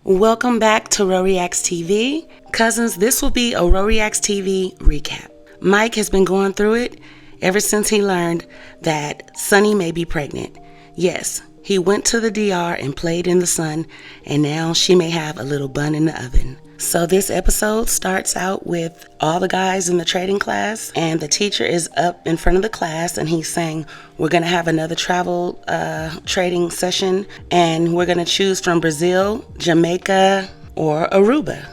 Welcome back to Ro Reacts TV. Cousins, this will be a Ro Reacts TV recap. Mike has been going through it ever since he learned that Sunny may be pregnant. Yes, he went to the DR and played in the sun, and now she may have a little bun in the oven. So this episode starts out with all the guys in the trading class, and the teacher is up in front of the class and he's saying, we're going to have another travel trading session, and we're going to choose from Brazil, Jamaica, or Aruba.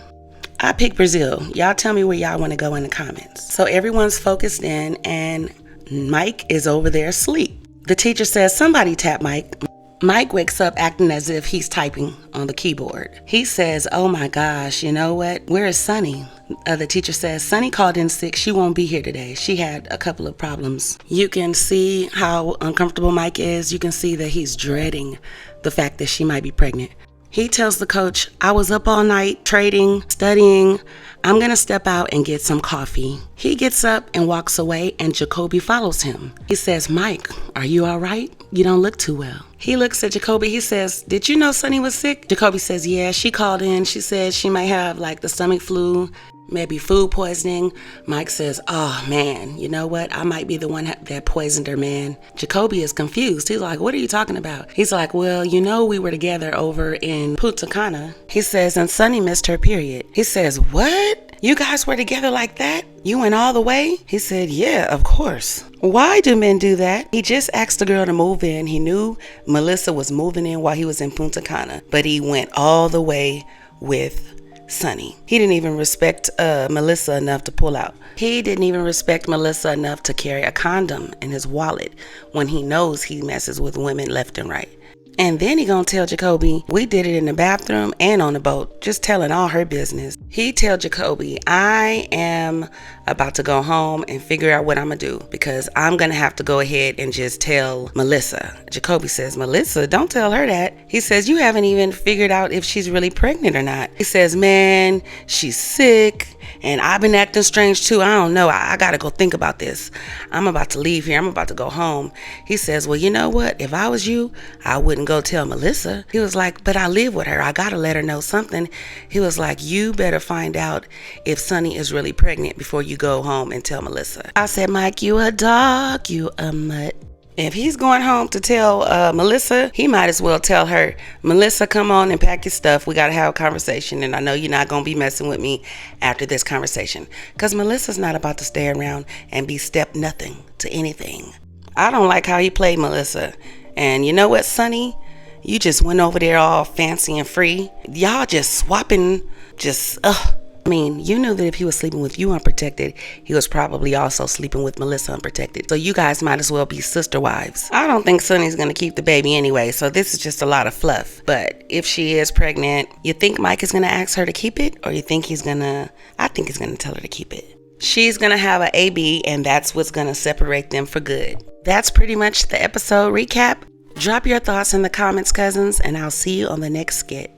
I picked Brazil. Y'all tell me where y'all want to go in the comments. So everyone's focused in, and Mike is over there asleep. The teacher says, somebody tap Mike. Mike wakes up acting as if he's typing on the keyboard. He says, oh my gosh, you know what? Where is Sunny? The teacher says, Sunny called in sick. She won't be here today. She had a couple of problems. You can see how uncomfortable Mike is. You can see that he's dreading the fact that she might be pregnant. He tells the coach, I was up all night trading, studying. I'm going to step out and get some coffee. He gets up and walks away, and Jacoby follows him. He says, Mike, are you all right? You don't look too well. He looks at Jacoby. He says, did you know Sunny was sick? Jacoby says, yeah, she called in. She said she might have like the stomach flu, maybe food poisoning. Mike says, oh man, you know what? I might be the one that poisoned her, man. Jacoby is confused. He's like, what are you talking about? He's like, well, you know, we were together over in Punta Cana. He says, and Sunny missed her period. He says, what? You guys were together like that? You went all the way? He said, yeah, of course. Why do men do that? He just asked the girl to move in. He knew Melissa was moving in while he was in Punta Cana, but he went all the way with Sunny. He didn't even respect Melissa enough to pull out. He didn't even respect Melissa enough to carry a condom in his wallet when he knows he messes with women left and right. And then he gonna tell Jacoby, we did it in the bathroom and on the boat, just telling all her business. He tell Jacoby, I am about to go home and figure out what I'm gonna do, because I'm gonna have to go ahead and just tell Melissa. Jacoby says, Melissa, don't tell her that. He says, you haven't even figured out if she's really pregnant or not. He says, man, she's sick and I've been acting strange too. I don't know. I gotta go think about this. I'm about to leave here. I'm about to go home. He says, well, you know what? If I was you, I wouldn't go tell Melissa. He was like, but I live with her. I gotta let her know something. He was like, you better find out if Sunny is really pregnant before you go home and tell Melissa. I said, Mike, you a dog, you a mutt. If he's going home to tell Melissa, he might as well tell her, Melissa, come on and pack your stuff. We got to have a conversation. And I know you're not going to be messing with me after this conversation. Because Melissa's not about to stay around and be step nothing to anything. I don't like how he played Melissa. And you know what, Sunny? You just went over there all fancy and free. Y'all just swapping, I mean, you knew that if he was sleeping with you unprotected, he was probably also sleeping with Melissa unprotected. So you guys might as well be sister wives. I don't think Sunny's going to keep the baby anyway, so this is just a lot of fluff. But if she is pregnant, you think Mike is going to ask her to keep it? Or you think he's going to, I think he's going to tell her to keep it. She's going to have an AB, and that's what's going to separate them for good. That's pretty much the episode recap. Drop your thoughts in the comments, cousins, and I'll see you on the next skit.